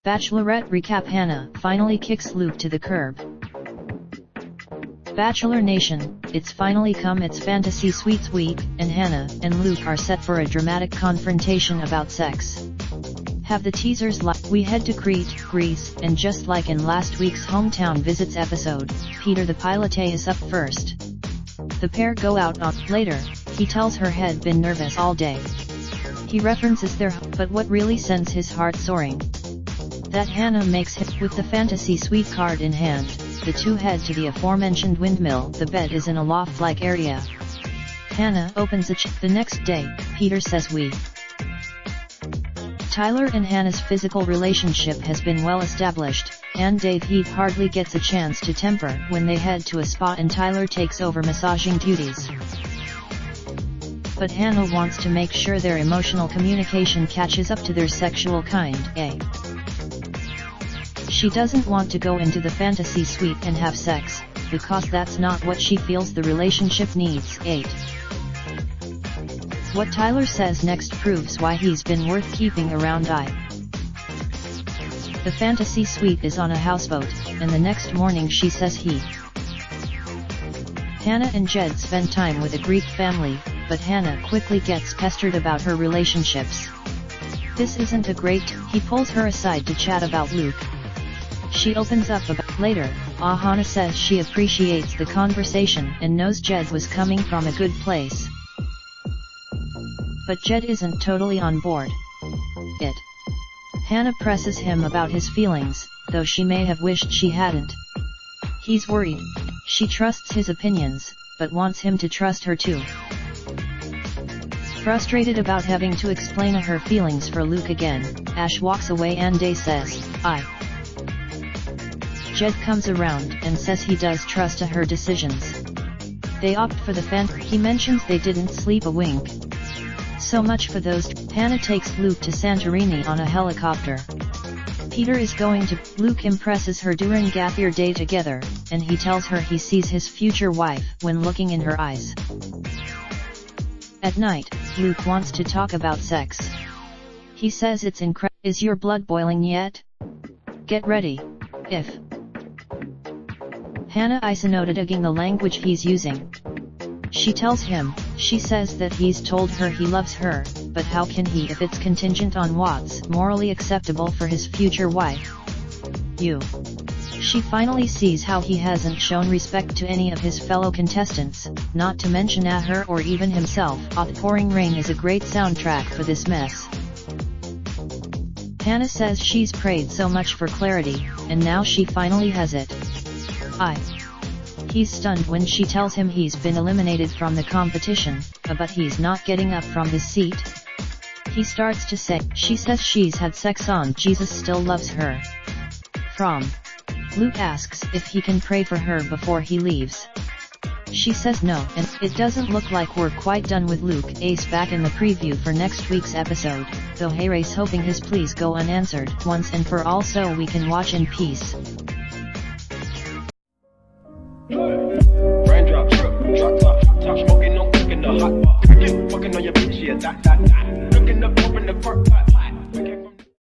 Bachelorette recap: Hannah finally kicks Luke to the curb. Bachelor Nation, it's finally come, it's Fantasy Suites week, and Hannah and Luke are set for a dramatic confrontation about sex. Have the teasers we head to Crete, Greece, and just like in last week's Hometown Visits episode, Peter the pilotay is up first. The pair go out on. Later, he tells her he'd been nervous all day. He references their but what really sends his heart soaring? That Hannah makes him. With the fantasy suite card in hand, the two head to the aforementioned windmill. The bed is in a loft-like area. Hannah opens the next day, Peter says we. Tyler and Hannah's physical relationship has been well established, and Dave Heath hardly gets a chance to temper when they head to a spa and Tyler takes over massaging duties. But Hannah wants to make sure their emotional communication catches up to their sexual kind. She doesn't want to go into the fantasy suite and have sex, because that's not what she feels the relationship needs. 8. What Tyler says next proves why he's been worth keeping around. The fantasy suite is on a houseboat, and the next morning she says Hannah and Jed spend time with a Greek family, but Hannah quickly gets pestered about her relationships. This isn't a great. He pulls her aside to chat about Luke. She opens up about. Later, Hannah says she appreciates the conversation and knows Jed was coming from a good place. But Jed isn't totally on board. Hannah presses him about his feelings, though she may have wished she hadn't. He's worried. She trusts his opinions, but wants him to trust her too. Frustrated about having to explain her feelings for Luke again, Ash walks away and Day says, Jed comes around and says he does trust her decisions. They opt for the he mentions they didn't sleep a wink. So much for those. Hannah takes Luke to Santorini on a helicopter. Peter is going to. Luke impresses her during gap year day together, and he tells her he sees his future wife when looking in her eyes. At night, Luke wants to talk about sex. He says it's incredible. Is your blood boiling yet? Get ready. If Hannah is noticing the language he's using. She tells him, she says that he's told her he loves her, but how can he if it's contingent on what's morally acceptable for his future wife? She finally sees how he hasn't shown respect to any of his fellow contestants, not to mention at her or even himself. Pouring Rain is a great soundtrack for this mess. Hannah says she's prayed so much for clarity, and now she finally has it. He's stunned when she tells him he's been eliminated from the competition, but he's not getting up from his seat. He starts to say, she says she's had sex on Jesus still loves her. Luke asks if he can pray for her before he leaves. She says no, and it doesn't look like we're quite done with Luke. Ace back in the preview for next week's episode, though Harry's hoping his pleas go unanswered once and for all so we can watch in peace. Raindrop, drop top, smoking, no cooking the hot pot. Fucking on your bitch, yeah, that. Looking up, open the park pot.